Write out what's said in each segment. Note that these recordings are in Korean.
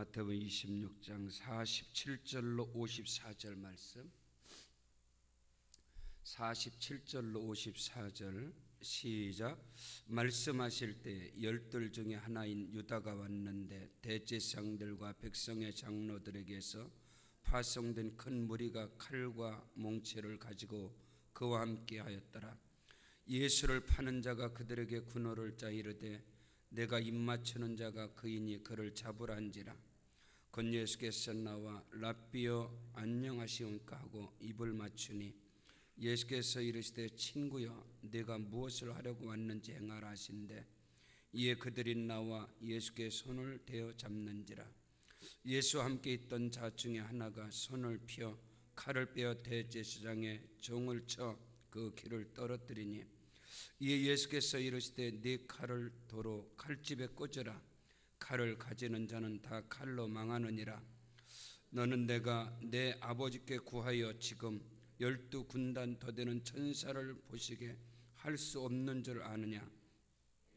마태복음 26장 47절로 54절 말씀, 47절로 54절 시작. 말씀하실 때 열둘 중에 하나인 유다가 왔는데 대제사장들과 백성의 장로들에게서 파송된 큰 무리가 칼과 몽채를 가지고 그와 함께 하였더라. 예수를 파는 자가 그들에게 군호를 짜 이르되 내가 입맞추는 자가 그이니 그를 잡으라 한지라. 곧 예수께서 나와 랍비여 안녕하시오니까 하고 입을 맞추니 예수께서 이르시되 친구여 네가 무엇을 하려고 왔는지 행하라 하신대 이에 그들이 나와 예수께 손을 대어 잡는지라. 예수와 함께 있던 자 중에 하나가 손을 펴 칼을 빼어 대제사장의 종을 쳐 그 귀를 떨어뜨리니 이에 예수께서 이르시되 네 칼을 도로 칼집에 꽂으라. 칼을 가지는 자는 다 칼로 망하느니라. 너는 내가 내 아버지께 구하여 지금 12군단 더 되는 천사를 보시게 할 수 없는 줄 아느냐.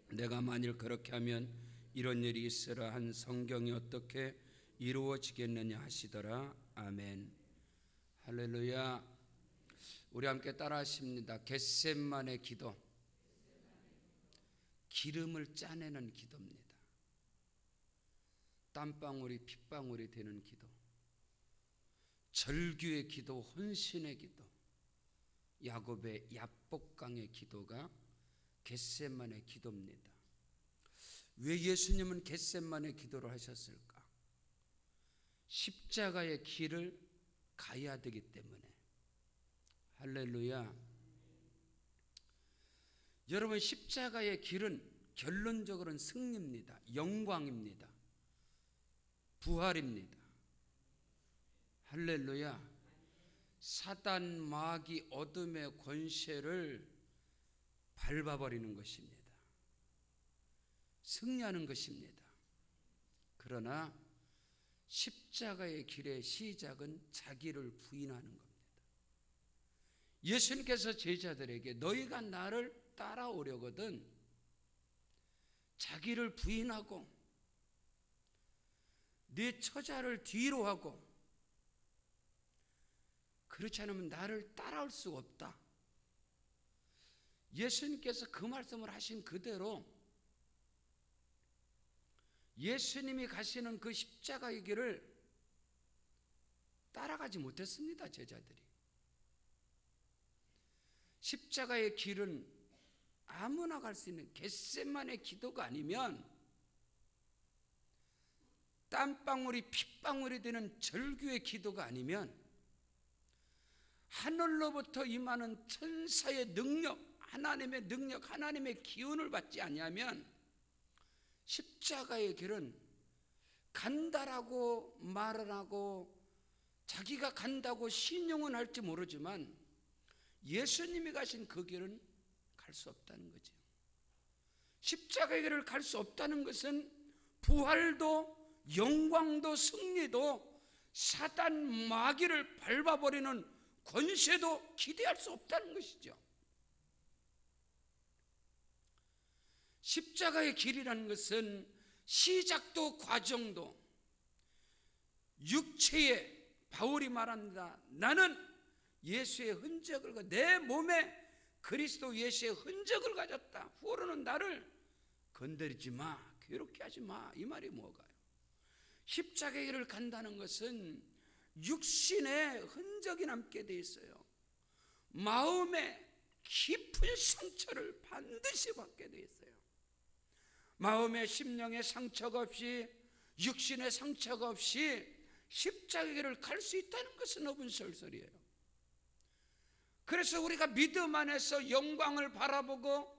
내가 만일 그렇게 하면 이런 일이 있으라 한 성경이 어떻게 이루어지겠느냐 하시더라. 아멘. 할렐루야. 우리 함께 따라 하십니다. 겟세마네 기도, 기름을 짜내는 기도입니다. 땀방울이 핏방울이 되는 기도, 절규의 기도, 헌신의 기도, 야곱의 야복강의 기도가 겟세마네 기도입니다. 왜 예수님은 겟세마네 기도를 하셨을까? 십자가의 길을 가야 되기 때문에. 할렐루야. 여러분, 십자가의 길은 결론적으로는 승리입니다. 영광입니다. 부활입니다. 할렐루야. 사단 마귀 어둠의 권세를 밟아버리는 것입니다. 승리하는 것입니다. 그러나 십자가의 길의 시작은 자기를 부인하는 겁니다. 예수님께서 제자들에게 너희가 나를 따라오려거든 자기를 부인하고 네 처자를 뒤로 하고 그렇지 않으면 나를 따라올 수가 없다. 예수님께서 그 말씀을 하신 그대로 예수님이 가시는 그 십자가의 길을 따라가지 못했습니다. 제자들이. 십자가의 길은 아무나 갈 수 있는 겟세마네 기도가 아니면 땀방울이 핏방울이 되는 절규의 기도가 아니면 하늘로부터 임하는 천사의 능력, 하나님의 능력, 하나님의 기운을 받지 아니하면 십자가의 길은 간다라고 말을 하고 자기가 간다고 신용은 할지 모르지만 예수님이 가신 그 길은 갈 수 없다는 거죠. 십자가의 길을 갈 수 없다는 것은 부활도 영광도 승리도 사단 마귀를 밟아버리는 권세도 기대할 수 없다는 것이죠. 십자가의 길이라는 것은 시작도 과정도 육체의 바울이 말합니다. 나는 예수의 흔적을 내 몸에 그리스도 예수의 흔적을 가졌다. 후로는 나를 건드리지 마, 괴롭게 하지 마. 이 말이 뭐가요? 십자가의 길을 간다는 것은 육신의 흔적이 남게 돼 있어요. 마음의 깊은 상처를 반드시 받게 돼 있어요. 마음의 심령의 상처가 없이 육신의 상처가 없이 십자가의 길을 갈 수 있다는 것은 어분설설이에요. 그래서 우리가 믿음 안에서 영광을 바라보고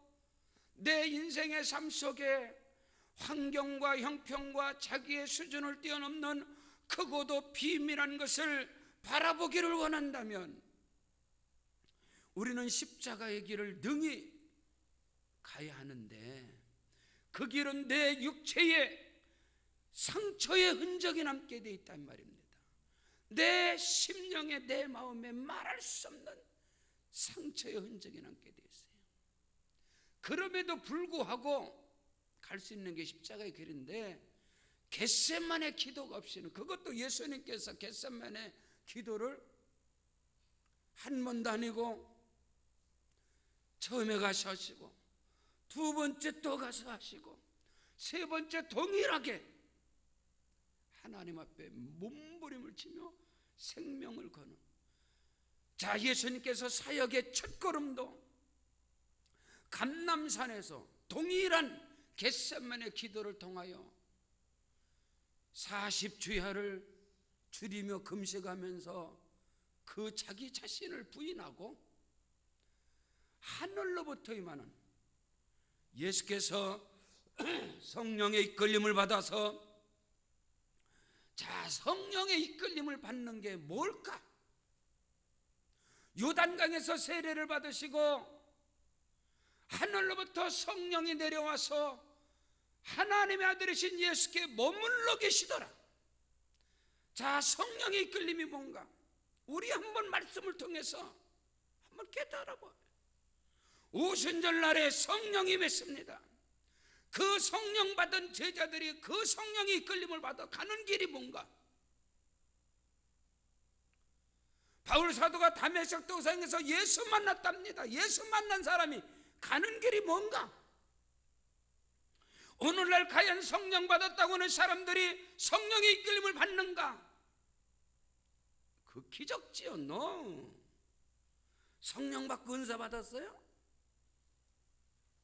내 인생의 삶 속에 환경과 형편과 자기의 수준을 뛰어넘는 크고도 비밀한 것을 바라보기를 원한다면 우리는 십자가의 길을 능히 가야 하는데 그 길은 내 육체의 상처의 흔적이 남게 돼 있단 말입니다. 내 심령에 내 마음에 말할 수 없는 상처의 흔적이 남게 되어 있어요. 그럼에도 불구하고 갈 수 있는 게 십자가의 길인데 겟세마네 기도가 없이는, 그것도 예수님께서 겟세마네 기도를 한 번도 아니고 처음에 가서 하시고 두 번째 또 가서 하시고 세 번째 동일하게 하나님 앞에 몸부림을 치며 생명을 거는, 자, 예수님께서 사역의 첫걸음도 감람산에서 동일한 겟세마네 기도를 통하여 40주야를 줄이며 금식하면서 그 자기 자신을 부인하고 하늘로부터 임하는, 예수께서 성령의 이끌림을 받아서, 자, 성령의 이끌림을 받는 게 뭘까? 요단강에서 세례를 받으시고 하늘로부터 성령이 내려와서 하나님의 아들이신 예수께 머물러 계시더라. 자, 성령의 이끌림이 뭔가? 우리 한번 말씀을 통해서 한번 깨달아봐요. 오순절 날에 성령이 임했습니다. 그 성령 받은 제자들이 그 성령의 이끌림을 받아 가는 길이 뭔가? 바울 사도가 다메섹 도상에서 예수 만났답니다. 예수 만난 사람이 가는 길이 뭔가? 오늘날 과연 성령 받았다고 하는 사람들이 성령의 이끌림을 받는가? 그 기적지요. 너 성령 받고 은사 받았어요?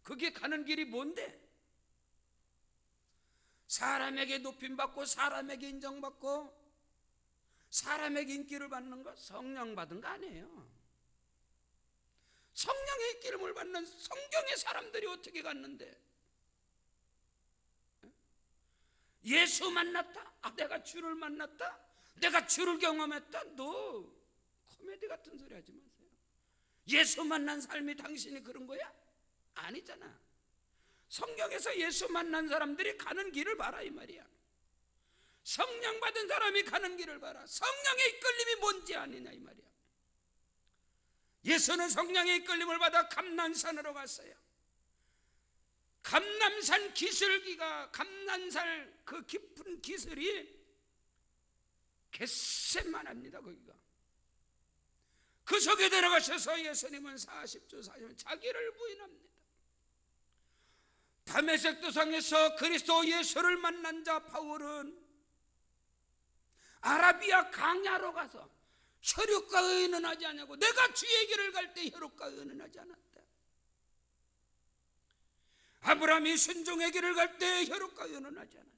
그게 가는 길이 뭔데? 사람에게 높임 받고 사람에게 인정받고 사람에게 인기를 받는 거 성령 받은 거 아니에요. 성령의 이끌림을 받는 성경의 사람들이 어떻게 갔는데? 예수 만났다? 아, 내가 주를 만났다? 내가 주를 경험했다? 너 코미디 같은 소리 하지 마세요. 예수 만난 삶이 당신이 그런 거야? 아니잖아. 성경에서 예수 만난 사람들이 가는 길을 봐라 이 말이야. 성령 받은 사람이 가는 길을 봐라. 성령의 이끌림이 뭔지 아니냐 이 말이야. 예수는 성령의 이끌림을 받아 감난산으로 갔어요. 감남산 기슭기가, 감난산 그 깊은 기슭이 겟세마네입니다. 거기가. 그 속에 들어가셔서 예수님은 40주 40일 자기를 부인합니다. 다메섹 도상에서 그리스도 예수를 만난 자 바울은 아라비아 강야로 가서 혈육과 의는 하지 않냐고, 내가 주의 길을 갈 때 혈육과 의는 하지 않았다. 아브라함이 순종의 길을 갈 때 혈육과 의는 하지 않았다.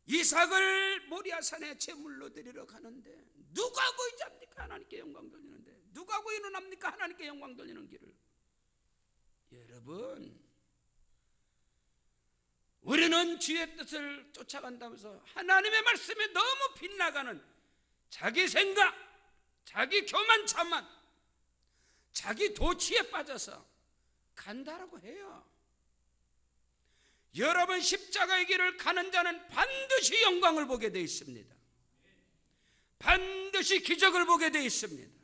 이삭을 모리아산에 제물로 드리러 가는데 누가 의지합니까? 하나님께 영광 돌리는데. 누가 의논합니까? 하나님께 영광 돌리는 길을. 여러분, 우리는 주의 뜻을 쫓아간다면서 하나님의 말씀에 너무 빗나가는 자기 생각, 자기 교만 자만, 자기 도취에 빠져서 간다라고 해요. 여러분, 십자가의 길을 가는 자는 반드시 영광을 보게 되어 있습니다. 반드시 기적을 보게 되어 있습니다.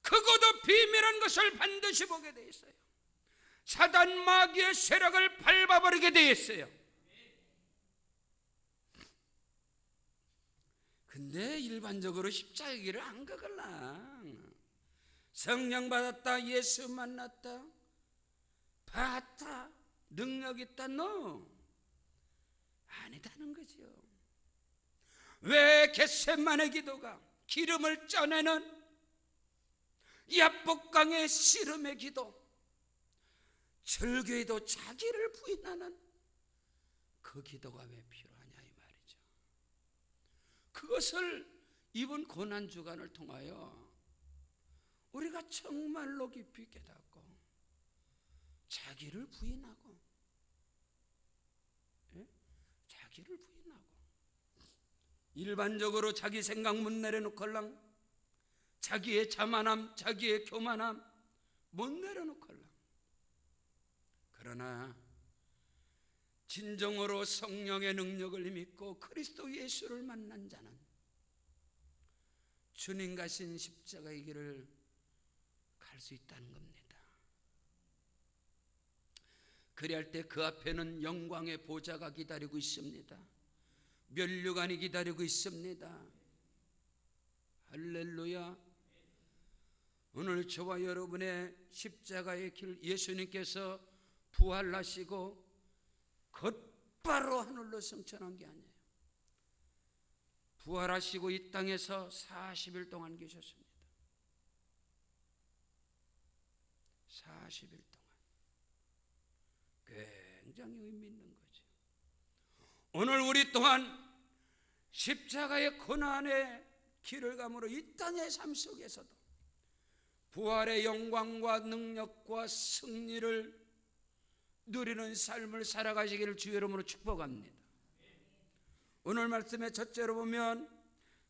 크고도 비밀한 것을 반드시 보게 되어 있어요. 사단 마귀의 세력을 밟아버리게 되어 있어요. 근데 일반적으로 십자가의 길을 안 가걸라. 성령 받았다, 예수 만났다, 봤다, 능력 있다, 너 아니다는 거죠. 왜 겟세마네 기도가 기름을 짜내는 야복강의 씨름의 기도, 절교에도 자기를 부인하는 그 기도가 왜 필요하냐 이 말이죠. 그것을 이번 고난주간을 통하여 우리가 정말로 깊이 깨닫고 자기를 부인하고, 자기를 부인하고, 일반적으로 자기 생각 못 내려놓걸랑, 자기의 자만함, 자기의 교만함 못 내려놓걸랑. 그러나 진정으로 성령의 능력을 믿고 그리스도 예수를 만난 자는 주님 가신 십자가의 길을 갈 수 있다는 겁니다. 그리할 때 그 앞에는 영광의 보좌가 기다리고 있습니다. 면류관이 기다리고 있습니다. 할렐루야. 오늘 저와 여러분의 십자가의 길, 예수님께서 부활하시고 곧바로 하늘로 승천한 게 아니에요. 부활하시고 이 땅에서 40일 동안 계셨습니다. 40일 동안. 굉장히 의미 있는 거죠. 오늘 우리 또한 십자가의 고난의 길을 감으로 이 땅의 삶 속에서도 부활의 영광과 능력과 승리를 누리는 삶을 살아가시기를 주의 이름으로 축복합니다. 오늘 말씀의 첫째로 보면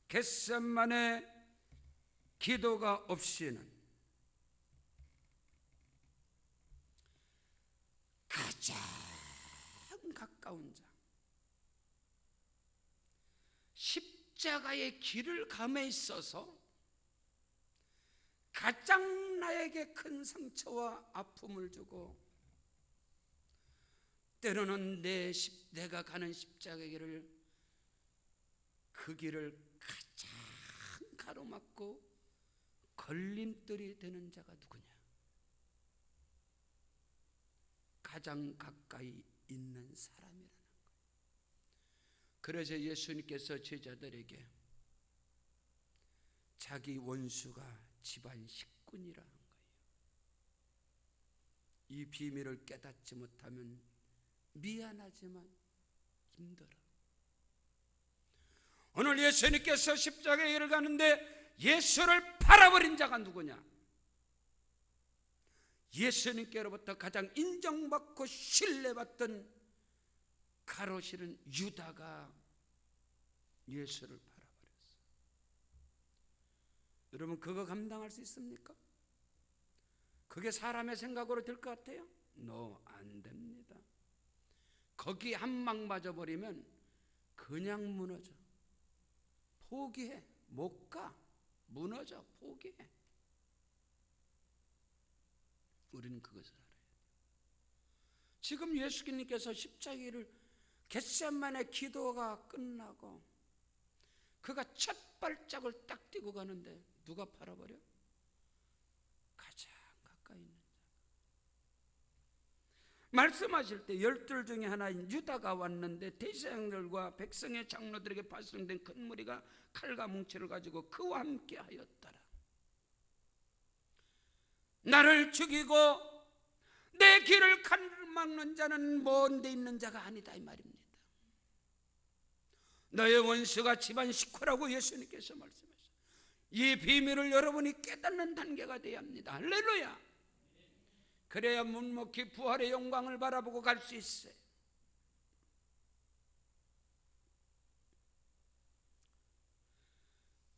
겟세마네 기도가 없이는 가장 가까운 자, 십자가의 길을 감에 있어서 가장 나에게 큰 상처와 아픔을 주고 때로는 내가 가는 십자가의 길을 그 길을 가장 가로막고 걸림돌이 되는 자가 누구냐? 가장 가까이 있는 사람이라는 거예요. 그래서 예수님께서 제자들에게 자기 원수가 집안 식군이라는 거예요. 이 비밀을 깨닫지 못하면 미안하지만 힘들어. 오늘 예수님께서 십자가의 길을 가는데 예수를 팔아버린 자가 누구냐? 예수님께로부터 가장 인정받고 신뢰받던 가로 실은 유다가 예수를 팔아버렸어요. 여러분, 그거 감당할 수 있습니까? 그게 사람의 생각으로 될 것 같아요? 안 됩니다. 거기 한 방 맞아버리면 그냥 무너져. 포기해. 못 가. 무너져. 포기해. 우리는 그것을 알아야 돼요. 지금 예수님께서 십자가를 겟세마네 기도가 끝나고 그가 첫 발짝을 딱 띄고 가는데 누가 팔아버려? 가장 가까이 있는 자. 말씀하실 때 12 중에 하나인 유다가 왔는데 대제사장들과 백성의 장로들에게 발송된 큰 무리가 칼과 뭉치를 가지고 그와 함께 하였더라. 나를 죽이고 내 길을 가로막는 자는 먼 데 있는 자가 아니다, 이 말입니다. 너의 원수가 집안 식구라고 예수님께서 말씀하셨어요. 이 비밀을 여러분이 깨닫는 단계가 되어야 합니다. 할렐루야. 그래야 묵묵히 부활의 영광을 바라보고 갈 수 있어요.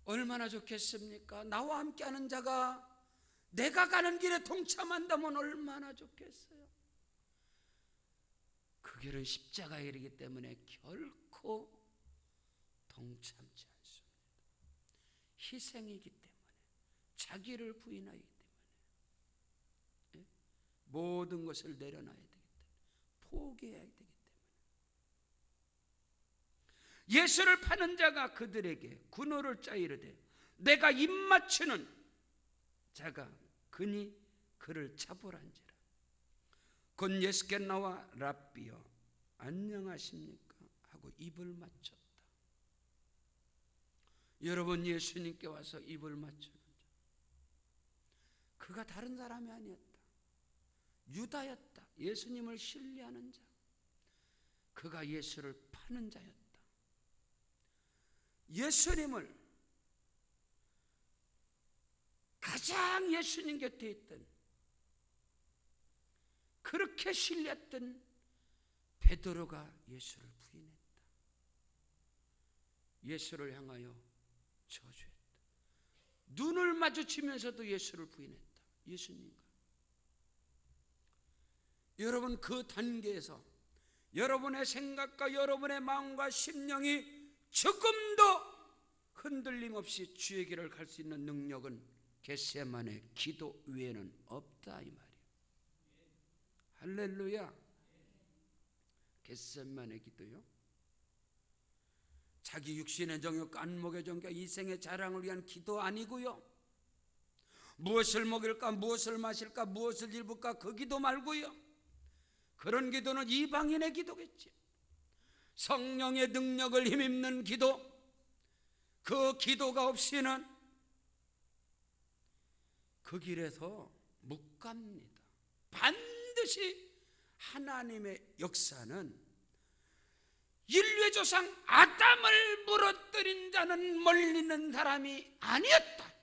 얼마나 좋겠습니까? 나와 함께하는 자가 내가 가는 길에 동참한다면 얼마나 좋겠어요. 그 길은 십자가의 길이기 때문에 결코 동참치 않습니다. 희생이기 때문에, 자기를 부인하기 때문에, 모든 것을 내려놔야 되기 때문에, 포기해야 되기 때문에. 예수를 파는 자가 그들에게 군호를 짜 이르되 내가 입맞추는 자가 그니 그를 잡으란지라. 곧 예수께 나와 랍비여 안녕하십니까 하고 입을 맞췄다. 여러분, 예수님께 와서 입을 맞추는 자, 그가 다른 사람이 아니었다. 유다였다. 예수님을 신뢰하는 자. 그가 예수를 파는 자였다. 예수님을 가장 예수님 곁에 있던, 그렇게 신뢰했던 베드로가 예수를 부인했다. 예수를 향하여 저주했다. 눈을 마주치면서도 예수를 부인했다. 예수님과. 여러분, 그 단계에서 여러분의 생각과 여러분의 마음과 심령이 조금도 흔들림 없이 주의 길을 갈 수 있는 능력은 겟세마네 기도 외에는 없다, 이 말이에요. 할렐루야. 겟세마네 기도요. 자기 육신의 정욕, 안목의 정욕, 이생의 자랑을 위한 기도 아니고요. 무엇을 먹일까, 무엇을 마실까, 무엇을 입을까, 그 기도 말고요. 그런 기도는 이방인의 기도겠지. 성령의 능력을 힘입는 기도, 그 기도가 없이는 그 길에서 못 갑니다. 반드시 하나님의 역사는 인류의 조상 아담을 무너뜨린 자는 멀리는 사람이 아니었다.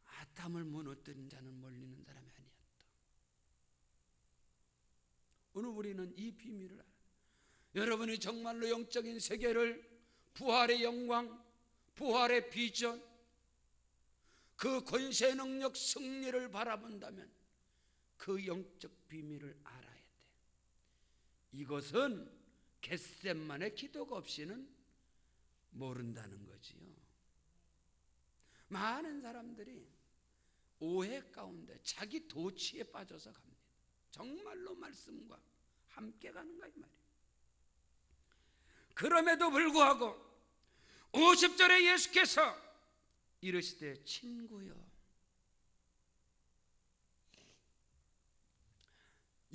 아담을 무너뜨린 자는 멀리는 사람이 아니었다. 오늘 우리는 이 비밀을 알아요. 여러분이 정말로 영적인 세계를, 부활의 영광, 부활의 비전, 그 권세 능력 승리를 바라본다면 그 영적 비밀을 알아야 돼. 이것은 겟세마네 기도가 없이는 모른다는 거지요. 많은 사람들이 오해 가운데 자기 도취에 빠져서 갑니다. 정말로 말씀과 함께 가는가 이 말이에요. 그럼에도 불구하고 50절에 예수께서 이르시되 친구여,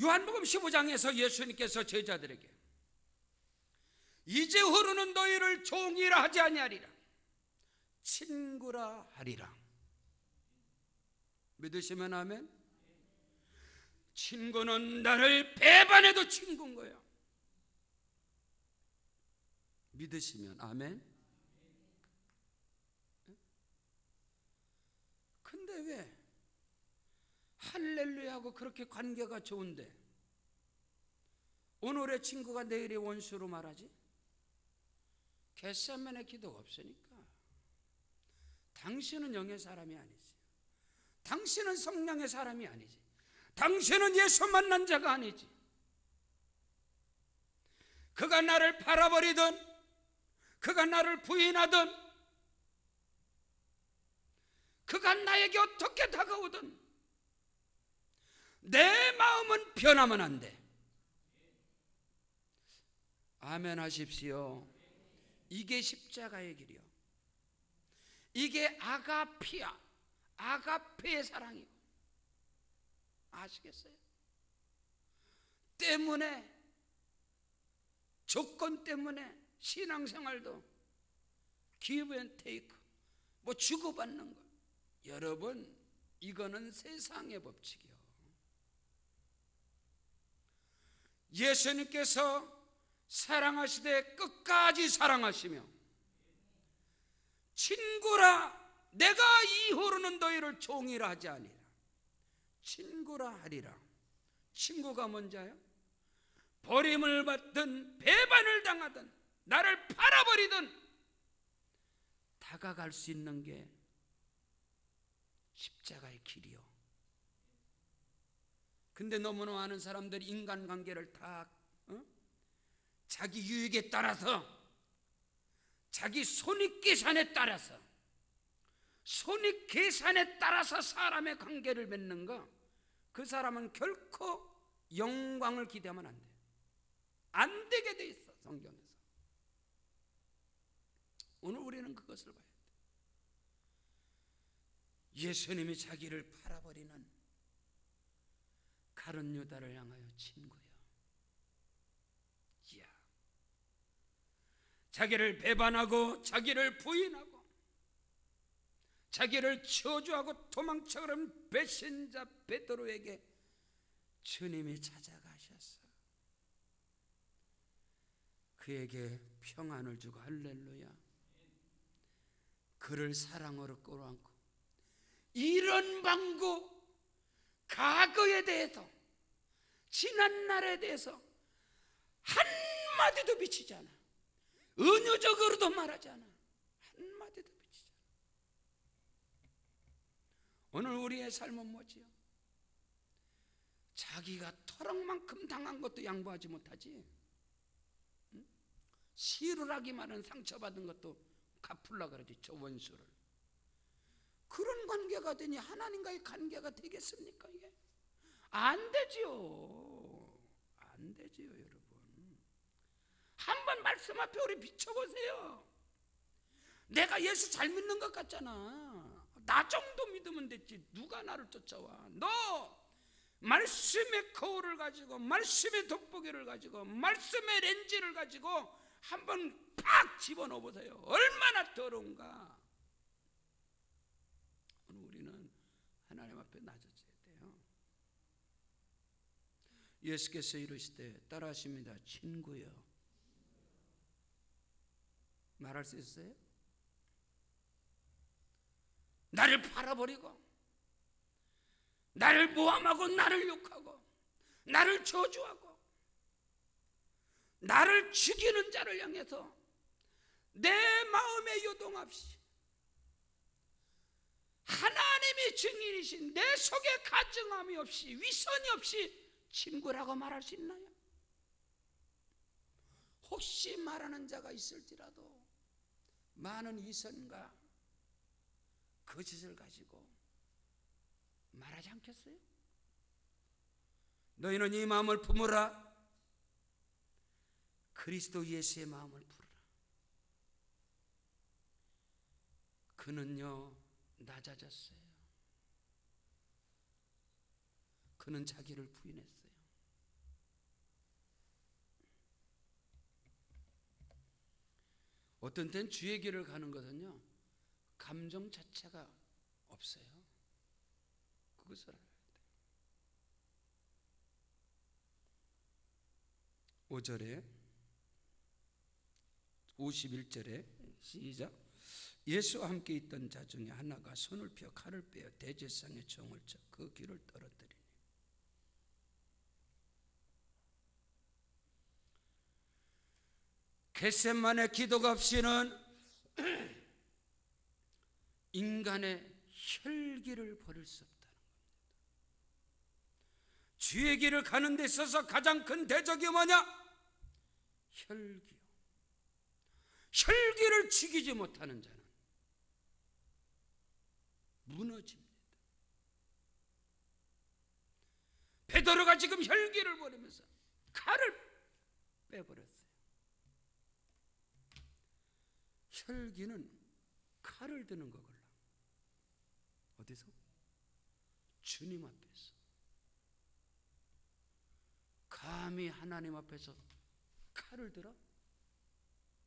요한복음 15장에서 예수님께서 제자들에게 이제후로는 너희를 종이라 하지 아니하리라, 친구라 하리라. 믿으시면 아멘. 친구는 나를 배반해도 친구인 거예요. 믿으시면 아멘. 근데 왜 할렐루야하고 그렇게 관계가 좋은데 오늘의 친구가 내일의 원수로 말하지? 겟세마네 기도가 없으니까. 당신은 영의 사람이 아니지. 당신은 성령의 사람이 아니지. 당신은 예수 만난 자가 아니지. 그가 나를 팔아버리든 그가 나를 부인하든 그가 나에게 어떻게 다가오든 내 마음은 변하면 안 돼. 아멘 하십시오. 이게 십자가의 길이요. 이게 아가피아, 아가페의 사랑이고. 아시겠어요? 때문에, 조건 때문에 신앙생활도 give and take, 뭐 주고받는 거. 여러분, 이거는 세상의 법칙이요. 예수님께서 사랑하시되 끝까지 사랑하시며 친구라, 내가 이후로는 너희를 종이라 하지 아니라 친구라 하리라. 친구가 뭔지요? 버림을 받든 배반을 당하든 나를 팔아버리든 다가갈 수 있는 게 십자가의 길이요. 근데 너무나 많은 사람들이 인간관계를 다 자기 유익에 따라서, 자기 손익계산에 따라서, 손익계산에 따라서 사람의 관계를 맺는 거, 그 사람은 결코 영광을 기대하면 안 돼. 안 되게 돼 있어, 성경에서. 오늘 우리는 그것을 봐야 돼. 예수님이 자기를 팔아버리는 가룟 유다를 향하여 친구여. 이야. 자기를 배반하고 자기를 부인하고 자기를 저주하고 도망쳐가는 배신자 베드로에게 주님이 찾아가셨어. 그에게 평안을 주고, 할렐루야, 그를 사랑으로 끌어안고 이런 방구, 과거에 대해서, 지난 날에 대해서 한마디도 비치지 않아. 은유적으로도 말하지 않아. 한마디도 비치지 않아. 오늘 우리의 삶은 뭐지요? 자기가 토락만큼 당한 것도 양보하지 못하지. 시루라기만은 상처받은 것도 갚으려고 그러지, 저 원수를. 그런 관계가 되니 하나님과의 관계가 되겠습니까? 이게 안 되지요. 안 되지요, 여러분. 한번 말씀 앞에 우리 비춰보세요. 내가 예수 잘 믿는 것 같잖아. 나 정도 믿으면 됐지. 누가 나를 쫓아와? 너 말씀의 거울을 가지고, 말씀의 돋보기를 가지고, 말씀의 렌즈를 가지고 한번 팍 집어넣어 보세요. 얼마나 더러운가. 우리는 하나님 앞에 낮아져야 돼요. 예수께서 이르시되 따라하십니다. 친구여. 말할 수 있어요? 나를 팔아버리고 나를 모함하고 나를 욕하고 나를 저주하고 나를 죽이는 자를 향해서 내 마음에 요동없이 하나님이 증인이신 내 속에 가증함이 없이 위선이 없이 친구라고 말할 수 있나요? 혹시 말하는 자가 있을지라도 많은 위선과 거짓을 가지고 말하지 않겠어요? 너희는 이 마음을 품으라. 그리스도 예수의 마음을 품으라. 그는요 낮아졌어요. 그는 자기를 부인했어요. 어떤 때는 주의 길을 가는 것은요 감정 자체가 없어요. 그것을 알아야 돼요. 5절에 51절에 시작. 예수와 함께 있던 자 중에 하나가 손을 펴 칼을 빼어 대제사장의 총을 쳐 그 귀를 떨어뜨리니 겟세마네 기도가 없이는 인간의 혈기를 버릴 수 없다는 겁니다. 주의 길을 가는 데 있어서 가장 큰 대적이 뭐냐? 혈기요. 혈기를 죽이지 못하는 자는 무너집니다. 베드로가 지금 혈기를 버리면서 칼을 빼버렸어요. 혈기는 칼을 드는 거걸라. 어디서? 주님 앞에서. 감히 하나님 앞에서 칼을 들어?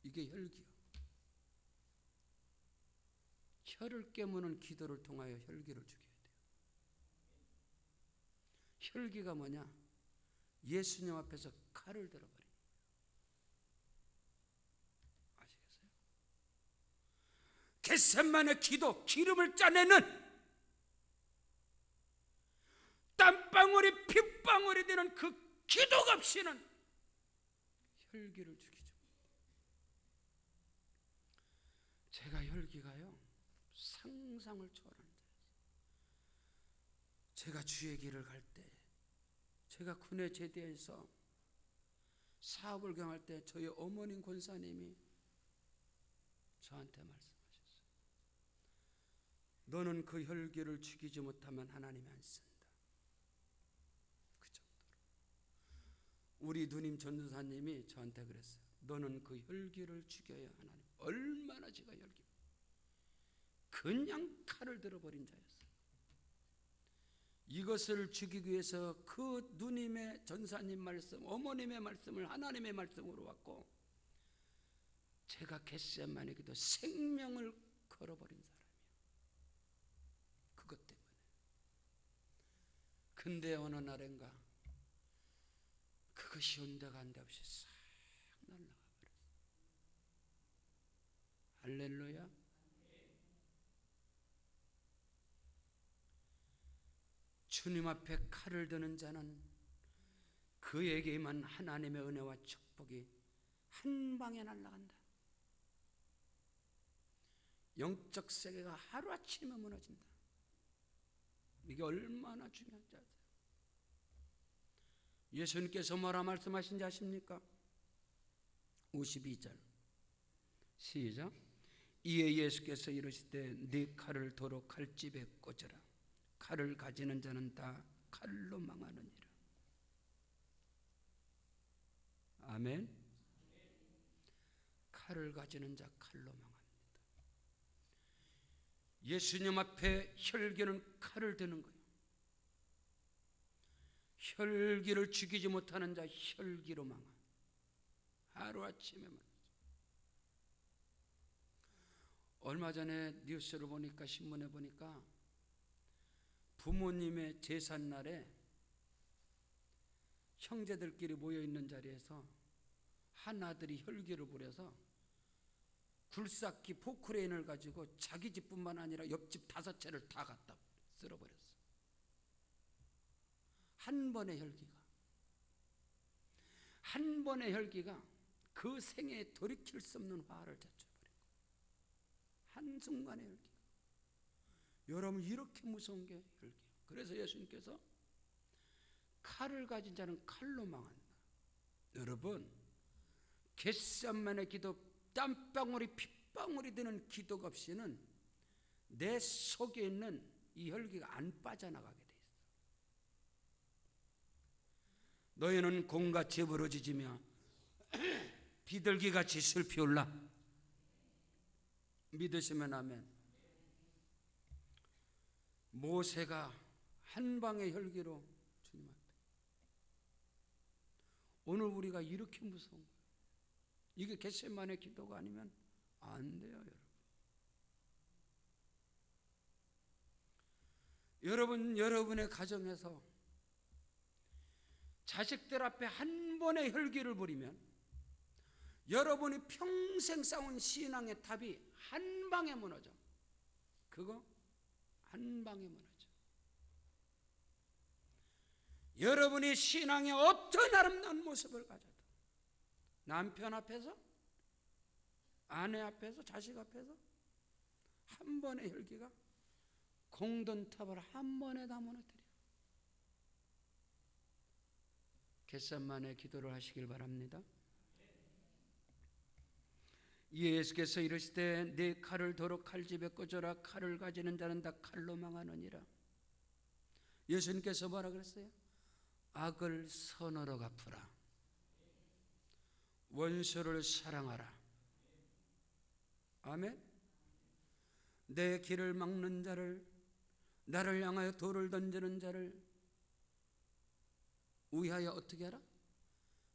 이게 혈기요. 혀를 깨무는 기도를 통하여 혈기를 죽여야 돼요. 혈기가 뭐냐? 예수님 앞에서 칼을 들어버리는 거예요. 아시겠어요? 겟세마네 기도, 기름을 짜내는 땀방울이 핏방울이 되는 그 기도가 없이는 혈기를 죽이죠. 제가 혈기가요 상상을 초월하는 자예요. 제가 주의 길을 갈 때, 제가 군에 제대해서 사업을 경할 때 저희 어머님 권사님이 저한테 말씀하셨어요. 너는 그 혈기를 죽이지 못하면 하나님이 안 쓴다. 그 정도로 우리 누님 전도사님이 저한테 그랬어요. 너는 그 혈기를 죽여야 하나님. 얼마나 제가 혈기, 그냥 칼을 들어버린 자였어요. 이것을 죽이기 위해서 그 누님의 전사님 말씀, 어머님의 말씀을 하나님의 말씀으로 왔고, 제가 겟세마네 기도 생명을 걸어버린 사람이에요. 그것 때문에. 근데 어느 날인가 그것이 온데간데 없이 싹 날아가 버렸어요. 할렐루야. 주님 앞에 칼을 드는 자는 그에게만 하나님의 은혜와 축복이 한 방에 날아간다. 영적 세계가 하루아침에 무너진다. 이게 얼마나 중요한지 아세요? 예수님께서 뭐라 말씀하신지 아십니까? 52절 시작. 이에 예수께서 이르시되 네 칼을 도로 칼집에 꽂으라. 칼을 가지는 자는 다 칼로 망하느니라. 아멘. 칼을 가지는 자 칼로 망합니다. 예수님 앞에 혈기는 칼을 드는 거예요. 혈기를 죽이지 못하는 자 혈기로 망하. 하루아침에 말이죠. 얼마 전에 뉴스를 보니까, 신문에 보니까 부모님의 제삿날에 형제들끼리 모여있는 자리에서 한 아들이 혈기를 부려서 굴삭기 포크레인을 가지고 자기 집뿐만 아니라 옆집 5채를 다 갖다 쓸어버렸어. 한 번의 혈기가 그 생애에 돌이킬 수 없는 화를 자초해버린 거예요. 한순간의 혈기가. 여러분, 이렇게 무서운 게 혈기예요. 그래서 예수님께서 칼을 가진 자는 칼로 망한다. 여러분, 겟세마네 기도, 땀방울이 핏방울이 드는 기도가 없이는 내 속에 있는 이 혈기가 안 빠져나가게 돼 있어. 너희는 공같이 부러지며 비둘기같이 슬피 울라. 믿으시면 아멘. 모세가 한 방의 혈기로 주님 앞에. 오늘 우리가 이렇게 무서운 거예요. 이게 겟세마네 기도가 아니면 안 돼요, 여러분. 여러분의 가정에서 자식들 앞에 한 번의 혈기를 부리면 여러분이 평생 쌓은 신앙의 탑이 한 방에 무너져. 그거 한 방에 무너져. 여러분이 신앙의 어떤 아름다운 모습을 가져도 남편 앞에서, 아내 앞에서, 자식 앞에서 한 번의 혈기가 공든탑을 한 번에 다 무너뜨려. 겟세마네 기도를 하시길 바랍니다. 예수께서 이르시되 네 칼을 도로 칼집에 꽂으라. 칼을 가지는 자는 다 칼로 망하느니라. 예수님께서 뭐라 그랬어요? 악을 선으로 갚으라. 원수를 사랑하라. 아멘. 내 길을 막는 자를, 나를 향하여 돌을 던지는 자를 위하여 어떻게 하라?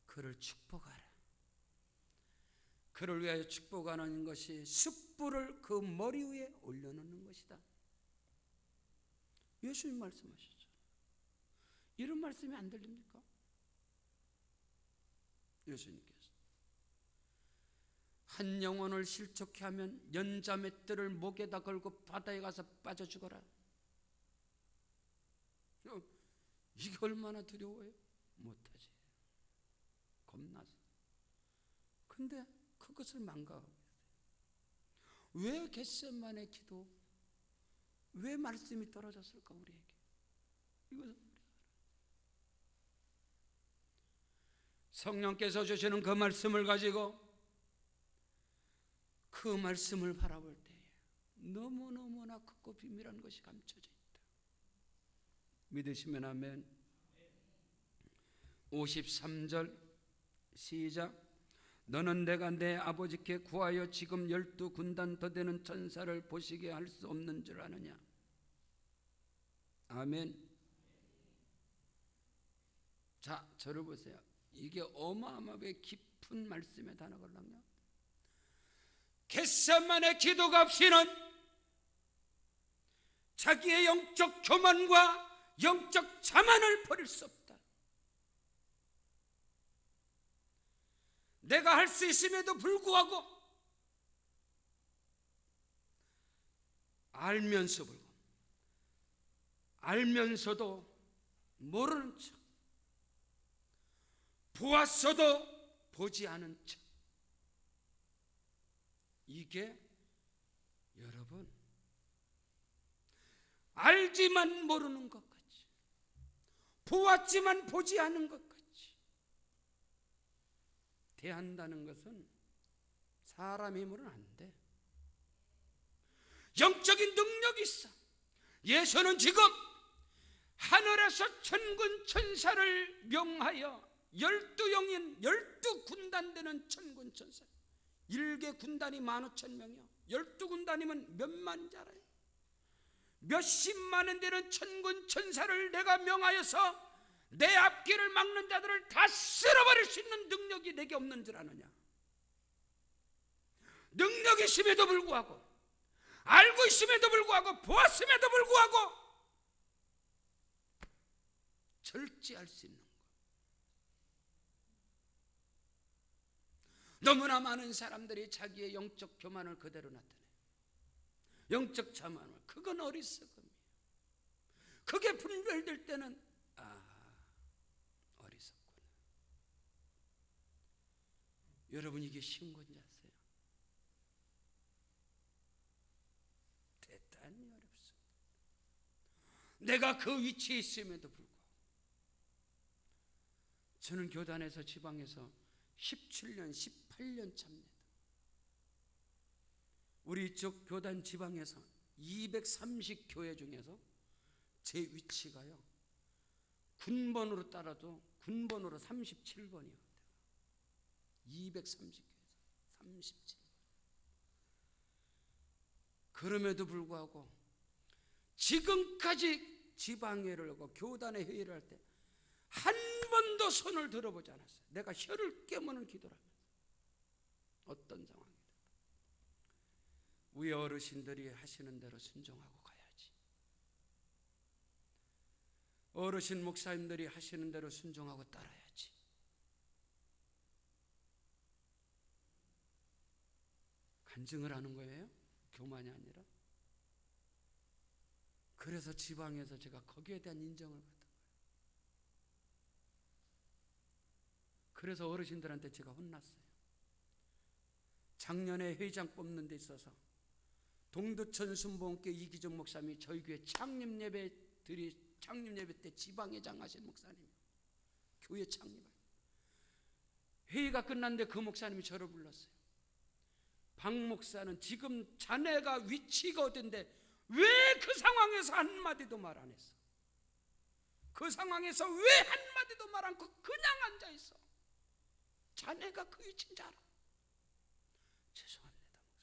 그를 축복하라. 그를 위하여 축복하는 것이 숯불을 그 머리 위에 올려놓는 것이다. 예수님 말씀하시죠. 이런 말씀이 안 들립니까? 예수님께서 한 영혼을 실족케 하면 연자맷들을 목에다 걸고 바다에 가서 빠져 죽어라. 이게 얼마나 두려워요? 못하지. 겁나서. 근데 그것을 망각하고 있어요. 왜 겟세마네 기도, 왜 말씀이 떨어졌을까 우리에게? 이것을 성령께서 주시는 그 말씀을 가지고 그 말씀을 바라볼 때에 너무너무나 크고 비밀한 것이 감춰져 있다. 믿으시면 아멘. 53절 시작. 너는 내가 내 아버지께 구하여 지금 12군단 더 되는 천사를 보시게 할 수 없는 줄 아느냐. 아멘. 자, 저를 보세요. 이게 어마어마하게 깊은 말씀의 단어거든요. 겟세마네 기도가 없이는 자기의 영적 교만과 영적 자만을 버릴 수 없다. 내가 할 수 있음에도 불구하고 알면서 불구하고 알면서도 모르는 척, 보았어도 보지 않은 척. 이게 여러분 알지만 모르는 것 같이, 보았지만 보지 않은 것 같이 대한다는 것은 사람 힘으로는 안 돼. 능력이 있어. 예수는 지금 하늘에서 천군 천사를 명하여 12영인 12군단 되는 천군 천사, 1개 군단이 15,000명이요 12군단이면 몇만 자라요. 몇십만은 되는 천군 천사를 내가 명하여서 내 앞길을 막는 자들을 다 쓸어버릴 수 있는 능력이 내게 없는 줄 아느냐. 능력이 있음에도 불구하고, 알고 있음에도 불구하고, 보았음에도 불구하고 절제할 수 있는 것. 너무나 많은 사람들이 자기의 영적 교만을 그대로 나타내요. 영적 자만을. 그건 어리석음이에요. 그게 분별될 때는 어리석구나. 여러분, 이게 쉬운 건지 아세요? 대단히 어렵습니다. 내가 그 위치에 있음에도 불구하고. 저는 교단에서 지방에서 17년, 18년 차입니다. 우리 이쪽 교단 지방에서 230교회 중에서 제 위치가요, 군번으로 따라도 군번으로 37번이요. 230교회에서 37번. 그럼에도 불구하고 지금까지 지방회를 하고 교단의 회의를 할 때 한 번도 손을 들어보지 않았어요. 내가 혀를 깨무는 기도를 하면서. 어떤 상황이든 우리 어르신들이 하시는 대로 순종하고 가야지. 어르신 목사님들이 하시는 대로 순종하고 따라야지. 간증을 하는 거예요? 교만이 아니라. 그래서 지방에서 제가 거기에 대한 인정을 받은 거예요. 그래서 어르신들한테 제가 혼났어요. 작년에 회장 뽑는 데 있어서 동두천 순복음교회 이기정 목사님이 저희 교회 창립 예배 때 지방회장 하신 목사님, 교회 창립을. 회의가 끝났는데 그 목사님이 저를 불렀어요. 박 목사는 지금 자네가 위치가 어딘데 왜 그 상황에서 한마디도 말 안 했어? 그 상황에서 왜 한마디도 말 않고 그냥 앉아 있어? 자네가 그 위치인 줄 알아. 죄송합니다, 목사님.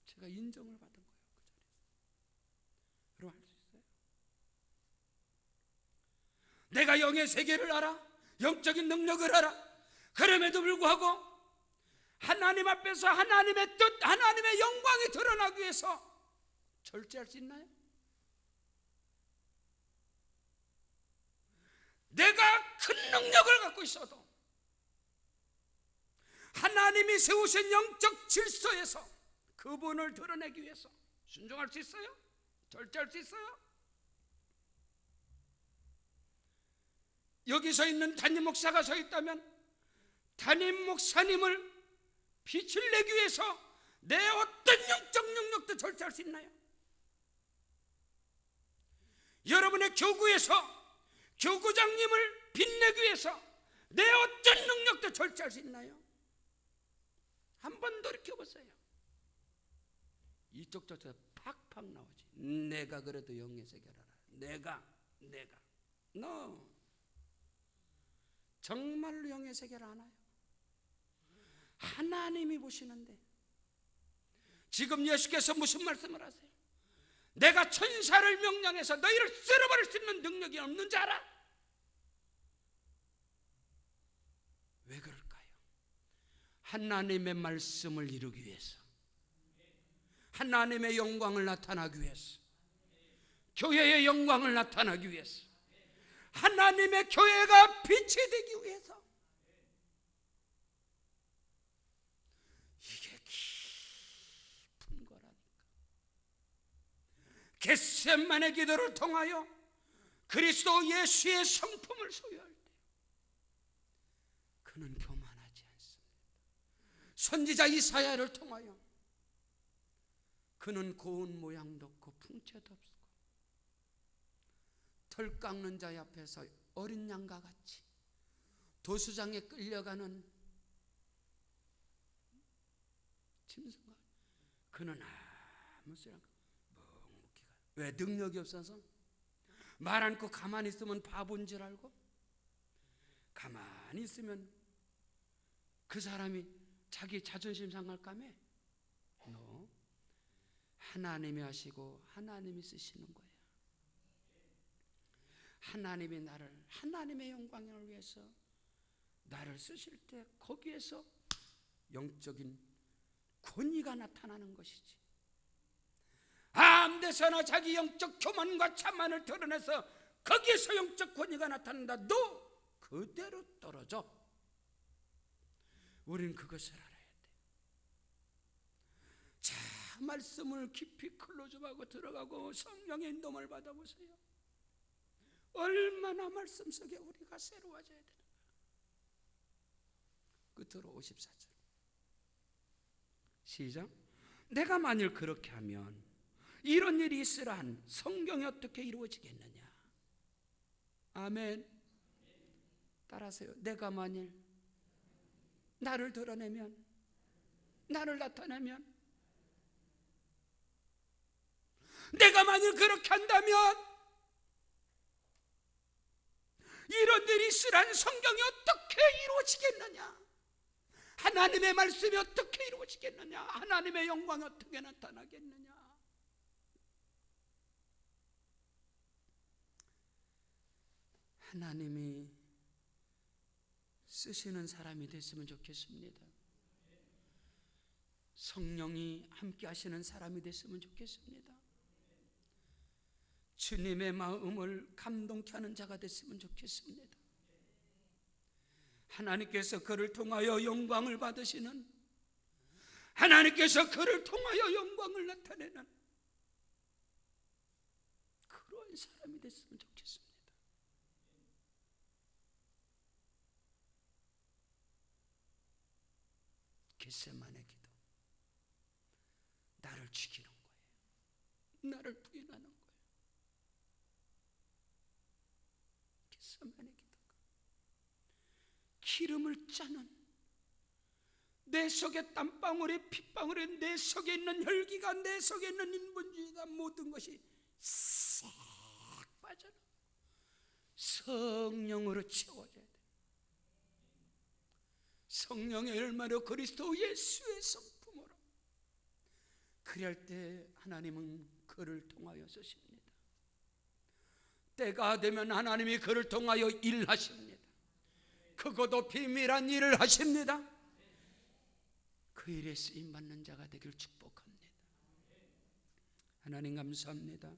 제가 인정을 받은 거예요, 그 자리에서. 여러분, 할 수 있어요? 내가 영의 세계를 알아, 영적인 능력을 알아. 그럼에도 불구하고 하나님 앞에서 하나님의 뜻, 하나님의 영광이 드러나기 위해서 절제할 수 있나요? 내가 큰 능력을 갖고 있어도 하나님이 세우신 영적 질서에서 그분을 드러내기 위해서 순종할 수 있어요? 절제할 수 있어요? 여기 서 있는 담임 목사가 서 있다면 담임 목사님을 빛을 내기 위해서 내 어떤 영적 능력도 절제할 수 있나요? 여러분의 교구에서 교구장님을 빛내기 위해서 내 어떤 능력도 절제할 수 있나요? 한 번 돌이켜보세요. 이쪽 저쪽 팍팍 나오지. 내가 그래도 영의 세계를 알아. 내가 No. 정말로 영의 세계를 아나요? 하나님이 보시는데. 지금 예수께서 무슨 말씀을 하세요? 내가 천사를 명령해서 너희를 쓸어버릴 수 있는 능력이 없는 줄 알아? 왜 그럴까요? 하나님의 말씀을 이루기 위해서, 하나님의 영광을 나타나기 위해서, 교회의 영광을 나타나기 위해서, 하나님의 교회가 빛이 되기 위해서. 이게 깊은 거라니까. 겟세마네 기도를 통하여 그리스도 예수의 성품을 소유할 때 그는 교만하지 않습니다. 선지자 이사야를 통하여 그는 고운 모양도 없고 풍채도 없고 털 깎는 자 앞에서 어린 양과 같이 도수장에 끌려가는 짐승과, 그는 아무 소리 안 하고 묵묵히 가요. 왜? 능력이 없어서? 말 않고 가만히 있으면 바본 줄 알고? 가만히 있으면 그 사람이 자기 자존심 상할까매? 너 하나님이 하시고 하나님이 쓰시는 거예요. 하나님이 나를 하나님의 영광을 위해서 나를 쓰실 때 거기에서 영적인 권위가 나타나는 것이지. 아무데서나 자기 영적 교만과 자만을 드러내서 거기에서 영적 권위가 나타난다. 너 그대로 떨어져. 우린 그것을 알아야 돼. 자, 말씀을 깊이 클로즈하고 들어가고 성령의 인도를 받아보세요. 얼마나 말씀 속에 우리가 새로워져야 되는가. 끝으로 54절 시작. 내가 만일 그렇게 하면 이런 일이 있으라 한 성경이 어떻게 이루어지겠느냐. 아멘. 따라하세요. 내가 만일 나를 드러내면, 나를 나타내면, 내가 만일 그렇게 한다면 이런 일이 있으란 성경이 어떻게 이루어지겠느냐. 하나님의 말씀이 어떻게 이루어지겠느냐. 하나님의 영광이 어떻게 나타나겠느냐. 하나님이 쓰시는 사람이 됐으면 좋겠습니다. 성령이 함께 하시는 사람이 됐으면 좋겠습니다. 주님의 마음을 감동케 하는 자가 됐으면 좋겠습니다. 하나님께서 그를 통하여 영광을 받으시는, 하나님께서 그를 통하여 영광을 나타내는 그런 사람이 됐으면 좋겠습니다. 겟세마네 기도. 나를 죽이는 거예요. 나를 부인하는 거예요. 겟세마네 기도. 기름을 짜는, 내 속에 땀방울에 핏방울에 내 속에 있는 혈기가, 내 속에 있는 인본주의가, 모든 것이 싹 빠져나 성령으로 채워져야 돼. 성령의 열매로 그리스도 예수의 성품으로. 그럴 때 하나님은 그를 통하여 쓰십니다. 때가 되면 하나님이 그를 통하여 일하십니다. 크고도 비밀한 일을 하십니다. 그 일에 쓰임받는 자가 되길 축복합니다. 하나님 감사합니다.